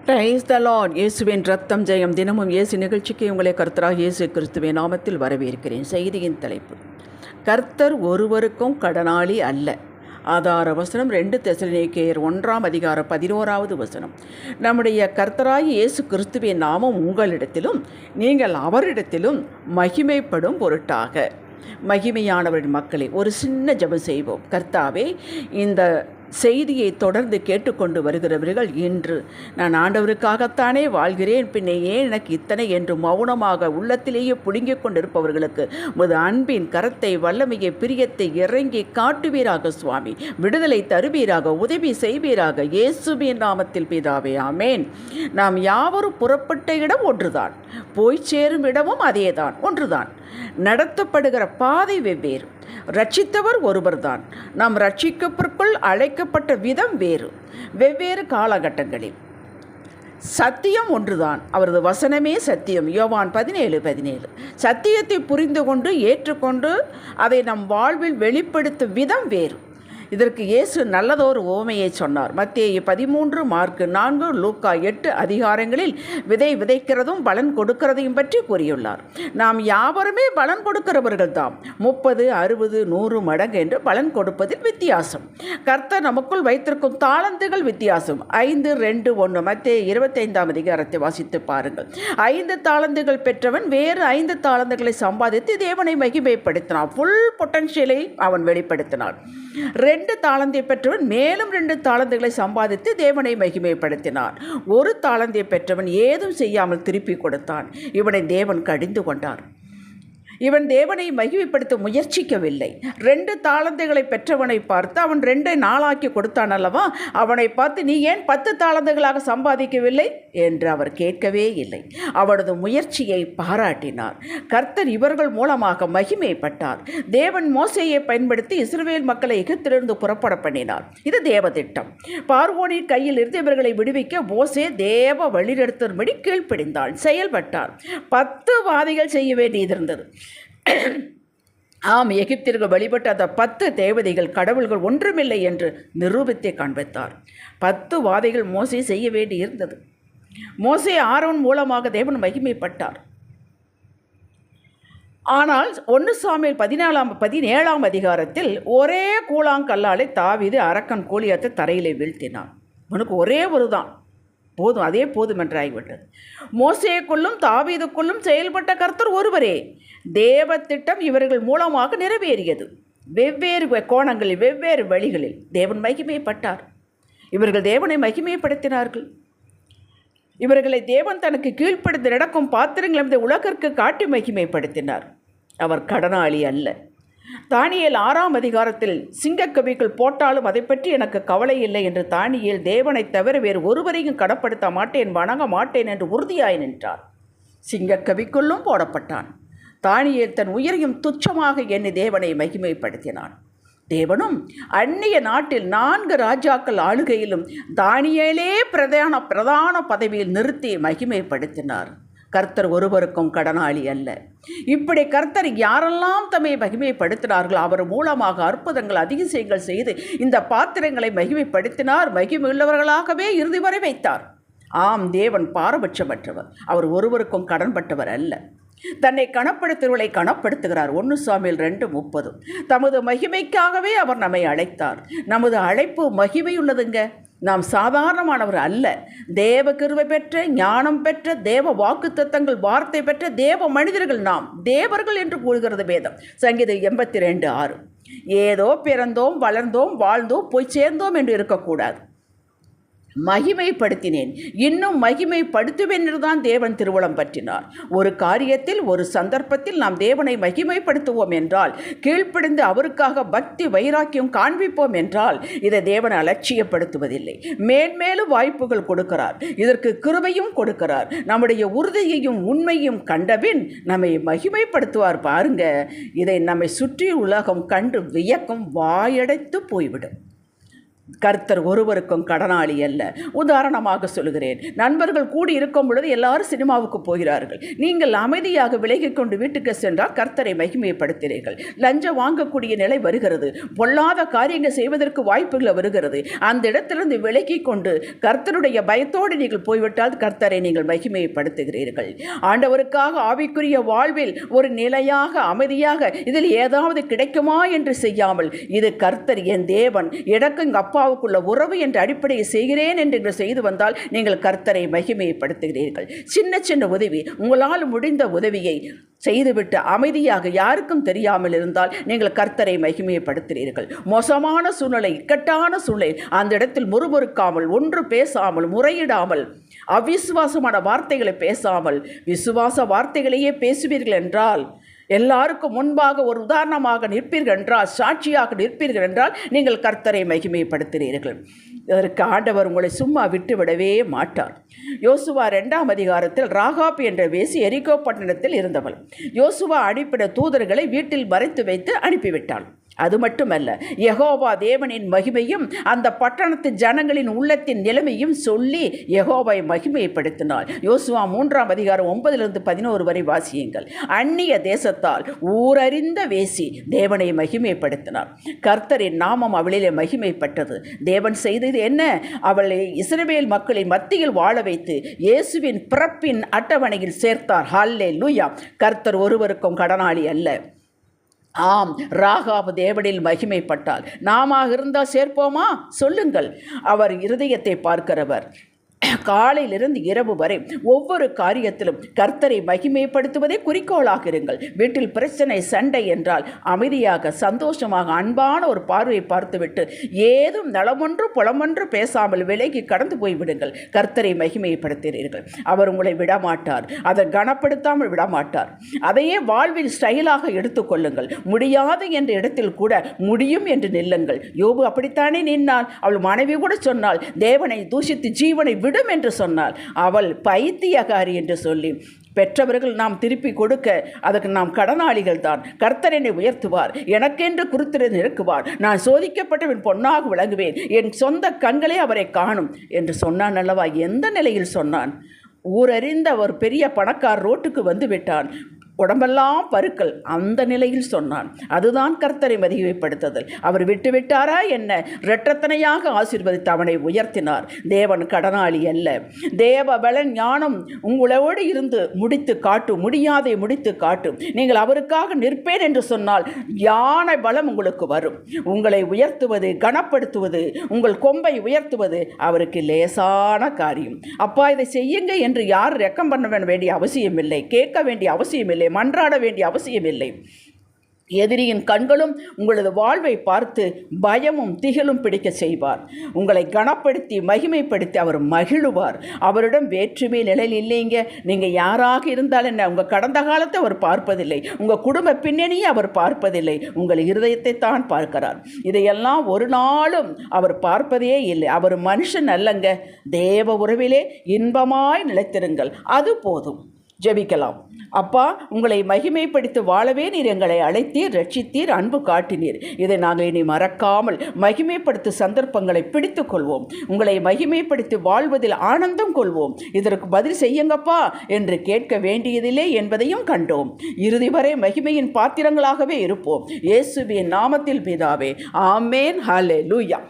Praise the Lord. இயேசுவின் ரத்தம் ஜெயம். தினமும் இயேசு நிகழ்ச்சிக்கு உங்களை கர்த்தராக இயேசு கிறிஸ்துவின் நாமத்தில் வரவேற்கிறேன். செய்தியின் தலைப்பு: கர்த்தர் ஒருவருக்கும் கடனாளி அல்ல. ஆதார வசனம் 2 தெசலோனிக்கேயர் 1:11. நம்முடைய கர்த்தராகிய இயேசு கிறிஸ்துவின் நாமம் உங்களிடத்திலும் நீங்கள் அவரிடத்திலும் மகிமைப்படும் பொருட்டாக. மகிமையானவரின் மக்களை ஒரு சின்ன ஜெபம் செய்வோம். கர்த்தாவே, இந்த செய்தியை தொடர்ந்து கேட்டுக்கொண்டு வருகிறவர்கள், இன்று நான் ஆண்டவருக்காகத்தானே வாழ்கிறேன், பின்னே ஏன் எனக்கு இத்தனை என்று மௌனமாக உள்ளத்திலேயே புடுங்கிக் கொண்டிருப்பவர்களுக்கு உமது அன்பின் கரத்தை, வல்லமையை, பிரியத்தை இறங்கி காட்டுவீராக சுவாமி. விடுதலை தருவீராக, உதவி செய்வீராக. இயேசுவின் நாமத்தில் பிதாவே, ஆமேன். நாம் யாவரும் புறப்பட்ட இடம் ஒன்றுதான், போய் சேரும் இடமும் அதேதான், ஒன்றுதான். நடத்தப்படுகிற பாதை வெவ்வேறு. ரட்சித்தவர் ஒருவர்தான். நாம் ரட்சிக்கப்பிற்குள் அழைக்கப்பட்ட விதம் வேறு. வெவ்வேறு காலகட்டங்களில் சத்தியம் ஒன்றுதான். அவரது வசனமே சத்தியம். யோவான் 17:17. சத்தியத்தை புரிந்து கொண்டு ஏற்றுக்கொண்டு அதை நம் வாழ்வில் வெளிப்படுத்தும் விதம் வேறு. இதற்கு இயேசு நல்லதொரு உவமையை சொன்னார். மத்தேயு 13, மார்க்கு 4, லூக்கா 8 அதிகாரங்களில் விதை விதைக்கிறதும் பலன் கொடுக்கிறதையும் பற்றி கூறியுள்ளார். நாம் யாவருமே பலன் கொடுக்கிறவர்கள் தான். 30, 60, 100 மடங்கு என்று பலன் கொடுப்பதில் வித்தியாசம். கர்த்தர் நமக்குள் வைத்திருக்கும் தாளந்துகள் வித்தியாசம். 5, 2, 1 மத்தேயு 25 அதிகாரத்தை வாசித்து பாருங்கள். 5 தாளந்துகள் பெற்றவன் வேறு 5 தாளந்துகளை சம்பாதித்து தேவனை மகிமைப்படுத்தினான். ஃபுல் பொட்டன்ஷியலை அவன் வெளிப்படுத்தினான். 2 தாளந்தை பெற்றவன் மேலும் 2 தாளந்துகளை சம்பாதித்து தேவனை மகிமைப்படுத்தினான். 1 தாளந்தை பெற்றவன் ஏதும் செய்யாமல் திருப்பி கொடுத்தான். இவனை தேவன் கடிந்து கொண்டார். இவன் தேவனை மகிமைப்படுத்த முயற்சிக்கவில்லை. 2 தாளந்துகளை பெற்றவனை பார்த்து அவன் 2 நாளாக்கி கொடுத்தான் அல்லவா? அவனை பார்த்து நீ ஏன் 10 தாளந்துகளாக சம்பாதிக்கவில்லை என்று அவர் கேட்கவே இல்லை. அவனது முயற்சியை பாராட்டினார். கர்த்தர் இவர்கள் மூலமாக மகிமைப்பட்டார். தேவன் மோசேயை பயன்படுத்தி இஸ்ரவேல் மக்களை எகிப்திலிருந்து புறப்பட பண்ணினார். இது தேவ திட்டம். பார்வோனின் கையில் இருந்து இவர்களை விடுவிக்க மோசே தேவ வழிநடத்தும்படி கீழ்ப்படிந்தாள், செயல்பட்டார். 10 வாதைகள் செய்ய வேண்டியதிருந்தது. ஆம், எகிப்திற்கு வழிபட்ட அந்த 10 தேவதைகள் கடவுள்கள் ஒன்றுமில்லை என்று நிரூபித்தே காண்பித்தார். 10 வாதைகள் மோசே செய்ய வேண்டியிருந்தது. மோசே ஆரோன் மூலமாக தேவன் மகிமைப்பட்டார். ஆனால் 1 சாமுவேல் 17 அதிகாரத்தில் ஒரே கூழாங்கல்லாலை தாவீது அரக்கன் கோலியாத்தை தரையிலே வீழ்த்தினான். உனக்கு ஒரே ஒரு தான் போதும், அதே போதும் என்று ஆகிவிட்டது. மோசேக்குள்ளும் தாவீதுக்குள்ளும் செயல்பட்ட கர்த்தர் ஒருவரே. தேவ திட்டம் இவர்கள் மூலமாக நிறைவேறியது. வெவ்வேறு கோணங்களில், வெவ்வேறு வழிகளில் தேவன் மகிமைப்பட்டார். இவர்கள் தேவனை மகிமைப்படுத்தினார்கள். இவர்களை தேவன் தனக்கு கீழ்ப்படுத்தி நடக்கும் பாத்திரங்கள் இந்த உலகிற்கு காட்டி மகிமைப்படுத்தினார். அவர் கடனாளி அல்ல. தானியேல் 6 அதிகாரத்தில் சிங்கக்கவிக்குள் போட்டாலும் அதை பற்றி எனக்கு கவலை இல்லை என்று தானியேல் தேவனை தவிர வேறு ஒருவரையும் கடப்படுத்த மாட்டேன், வணங்க மாட்டேன் என்று உறுதியாய் நின்றார். சிங்கக்கவிக்குள்ளும் போடப்பட்டான். தானியேல் தன் உயிரையும் துச்சமாக எண்ணி தேவனை மகிமைப்படுத்தினான். தேவனும் அந்நிய நாட்டில் 4 ராஜாக்கள் ஆளுகையிலும் தானியேலே பிரதான பதவியில் நிறுத்தி மகிமைப்படுத்தினார். கர்த்தர் ஒருவருக்கும் கடனாளி அல்ல. இப்படி கர்த்தர் யாரெல்லாம் தம்மை மகிமைப்படுத்தினார்கள் அவர் மூலமாக அற்புதங்கள், அதிசயங்கள் செய்து இந்த பாத்திரங்களை மகிமைப்படுத்தினார். மகிமையுள்ளவர்களாகவே இறுதி வரை வைத்தார். ஆம், தேவன் பாரபட்சமற்றவர். அவர் ஒருவருக்கும் கடன்பட்டவர் அல்ல. தன்னை கனப்படுத்துவர்களை கனப்படுத்துகிறார். 1 சாமுவேல் 2:30. தமது மகிமைக்காகவே அவர் நம்மை அழைத்தார். நமது அழைப்பு மகிமையுள்ளதுங்க. நாம் சாதாரணமானவர் அல்ல. தேவ கிருபை பெற்ற, ஞானம் பெற்ற, தேவ வாக்குத்தத்தங்கள் வார்த்தை பெற்ற தேவ மனிதர்கள் நாம். தேவர்கள் என்று கூறுகிறது வேதம். சங்கீதம் 82:6. ஏதோ பிறந்தோம், வளர்ந்தோம், வாழ்ந்தோம், போய் சேர்ந்தோம் என்று இருக்கக்கூடாது. மகிமைப்படுத்தினேன், இன்னும் மகிமைப்படுத்துவேன் என்றுதான் தேவன் திருவுளம் பற்றினார். ஒரு காரியத்தில், ஒரு சந்தர்ப்பத்தில் நாம் தேவனை மகிமைப்படுத்துவோம் என்றால், கீழ்ப்படிந்து அவருக்காக பக்தி வைராக்கியம் காண்பிப்போம் என்றால், இதை தேவன் அலட்சியப்படுத்துவதில்லை. மேன்மேலும் வாய்ப்புகள் கொடுக்கிறார். இதற்கு கிருபையும் கொடுக்கிறார். நம்முடைய உறுதியையும் உண்மையும் கண்டபின் நம்மை மகிமைப்படுத்துவார். பாருங்க, இதை நம்மை சுற்றி உலகம் கண்டு வியக்கும், வாயடைத்து போய்விடும். கர்த்தர் ஒருவருக்கும் கடனாளி அல்ல. உதாரணமாக சொல்கிறேன், நண்பர்கள் கூடி இருக்கும் பொழுது எல்லாரும் சினிமாவுக்கு போகிறார்கள். நீங்கள் அமைதியாக விலகிக் கொண்டு வீட்டுக்கு சென்றால் கர்த்தரை மகிமைப்படுத்துகிறீர்கள். லஞ்சம் வாங்கக்கூடிய நிலை வருகிறது, பொல்லாத காரியங்கள் செய்வதற்கு வாய்ப்புகள் வருகிறது. அந்த இடத்திலிருந்து விலகிக் கொண்டு கர்த்தருடைய பயத்தோடு நீங்கள் போய்விட்டால் கர்த்தரை நீங்கள் மகிமைப்படுத்துகிறீர்கள். ஆண்டவருக்காக ஆவிக்குரிய வாழ்வில் ஒரு நிலையாக அமைதியாக இதில் ஏதாவது கிடைக்குமா என்று செய்யாமல், இது கர்த்தர் என் தேவன், எனக்கு எங்கள் அப்பாவுக்குள்ள உறவு என்ற அடிப்படையை செய்கிறேன் என்று செய்து வந்தால் நீங்கள் கர்த்தரை மகிமைப்படுத்துகிறீர்கள். சின்ன சின்ன உதவி, உங்களால் முடிந்த உதவியை செய்துவிட்டு அமைதியாக யாருக்கும் தெரியாமல் இருந்தால் நீங்கள் கர்த்தரை மகிமைப்படுத்துகிறீர்கள். மோசமான சூழ்நிலை, இக்கட்டான சூழ்நிலை, அந்த இடத்தில் முறுமுறுக்காமல், ஒன்று பேசாமல், முறையிடாமல், அவிசுவாசமான வார்த்தைகளை பேசாமல் விசுவாச வார்த்தைகளையே பேசுவீர்கள் என்றால், எல்லாருக்கும் முன்பாக ஒரு உதாரணமாக நிற்பீர்கள் என்றால், சாட்சியாக நிற்பீர்கள் என்றால் நீங்கள் கர்த்தரை மகிமைப்படுத்துகிறீர்கள். இதற்கு ஆண்டவர் உங்களை சும்மா விட்டுவிடவே மாட்டார். யோசுவா 2ஆம் அதிகாரத்தில் ராகாப் என்ற வேசி எரிகோ பட்டணத்தில் இருந்தவள். யோசுவா அனுப்பின தூதர்களை வீட்டில் மறைத்து வைத்து அனுப்பிவிட்டாள். அது மட்டுமல்ல, யெகோவா தேவனின் மகிமையும் அந்த பட்டணத்து ஜனங்களின் உள்ளத்தின் நிலைமையும் சொல்லி யெகோவாவை மகிமைப்படுத்தினாள். யோசுவா 3ஆம் அதிகாரம் 9-11 வரை வாசியுங்கள். அந்நிய தேசத்தால் ஊரறிந்த வேசி தேவனை மகிமைப்படுத்தினார். கர்த்தரின் நாமம் அவளிலே மகிமைப்பட்டது. தேவன் செய்தது என்ன? அவளை இஸ்ரவேல் மக்களின் மத்தியில் வாழ வைத்து இயேசுவின் பிறப்பின் அட்டவணையில் சேர்த்தார். ஹல்லேலூயா! கர்த்தர் ஒருவருக்கும் கடனாளி அல்ல. ஆம், ராகாப் தேவனில் மகிமைப்பட்டால் நாம இருந்தால் சேர்ப்போமா? சொல்லுங்கள். அவர் இருதயத்தை பார்க்கிறவர். காலையிலிருந்து இரவு வரை ஒவ்வொரு காரியத்திலும் கர்த்தரை மகிமைப்படுத்துவதே குறிக்கோளாக இருங்கள். வீட்டில் பிரச்சனை, சண்டை என்றால் அமைதியாக, சந்தோஷமாக, அன்பான ஒரு பார்வையை பார்த்துவிட்டு ஏதும் நலமொன்று புலமொன்று பேசாமல் விலகி கடந்து போய்விடுங்கள். கர்த்தரை மகிமைப்படுத்துகிறீர்கள். அவர் உங்களை விடமாட்டார், அதை கனப்படுத்தாமல் விடமாட்டார். அதையே வாழ்வில் ஸ்டைலாக எடுத்துக்கொள்ளுங்கள். முடியாது என்ற இடத்தில் கூட முடியும் என்று நில்லுங்கள். யோபு அப்படித்தானே நின்றாள். அவள் மனைவி கூட சொன்னாள், தேவனை தூஷித்து ஜீவனை விடும் என்று சொன்னாள். அவள் பைத்தியகாரி என்று சொல்லி பெற்றவர்கள் நாம் திருப்பி கொடுக்க அதற்கு நாம் கடனாளிகள் தான். கர்த்தர் என்னை உயர்த்துவார், எனக்கென்று குறித்திருந்து இருக்குவார், நான் சோதிக்கப்பட்டவன் பொன்னாக விளங்குவேன், என் சொந்த கண்களே அவரை காணும் என்று சொன்னான் அல்லவா? எந்த நிலையில் சொன்னான்? ஊரறிந்த ஒரு பெரிய பணக்கார் ரோட்டுக்கு வந்து விட்டான், உடம்பெல்லாம் பருக்கள், அந்த நிலையில் சொன்னான். அதுதான் கர்த்தரை மகிமைப்படுத்துதல். அவர் விட்டுவிட்டாரா என்ன? இரட்டத்தனையாக ஆசீர்வதித்து அவனை உயர்த்தினார். தேவன் கடனாளி அல்ல. தேவ பலன் ஞானம் உங்களோடு இருந்து முடித்து காட்டும், முடியாதை முடித்து காட்டும். நீங்கள் அவருக்காக நிற்பேன் என்று சொன்னால் யானை பலம் உங்களுக்கு வரும். உங்களை உயர்த்துவது, கனப்படுத்துவது, உங்கள் கொம்பை உயர்த்துவது அவருக்கு லேசான காரியம். அப்பா இதை செய்யுங்க என்று யார் ரெக்கம் பண்ண வேண்டிய அவசியம் இல்லை, கேட்க வேண்டிய அவசியம் இல்லை, மன்றாட வேண்டிய அவசியம் இல்லை. எதிரியின் கண்களும் உங்களது வாழ்வை பார்த்து பயமும் திகிலும் பிடிக்க செய்வார். உங்களை கனப்படுத்தி மகிமைப்படுத்தி அவர் மகிழுவார். அவரிடம் வேற்றுமை நிலையில் இல்லைங்க. நீங்கள் யாராக இருந்தால் என்ன, உங்கள் கடந்த காலத்தை அவர் பார்ப்பதில்லை, உங்கள் குடும்ப பின்னணியை அவர் பார்ப்பதில்லை, உங்கள் இருதயத்தை தான் பார்க்கிறார். இதையெல்லாம் ஒரு நாளும் அவர் பார்ப்பதே இல்லை. அவர் மனுஷன் அல்லங்க. தேவ உறவிலே இன்பமாய் நிலைத்திருங்கள், அது போதும். ஜெபிக்கலாம். அப்பா, உங்களை மகிமைப்படுத்தி வாழவே நீர் எங்களை அழைத்தீர், ரட்சித்தீர், அன்பு காட்டினீர். இதை நாங்கள் இனி மறக்காமல் மகிமைப்படுத்தும் சந்தர்ப்பங்களை பிடித்து கொள்வோம். உங்களை மகிமைப்படுத்தி வாழ்வதில் ஆனந்தம் கொள்வோம். இதற்கு பதில் செய்யுங்கப்பா என்று கேட்க வேண்டியதில்லை என்பதையும் கண்டோம். இறுதி வரை மகிமையின் பாத்திரங்களாகவே இருப்போம். இயேசுவின் நாமத்தில் பிதாவே, ஆமேன். ஹல்லேலூயா.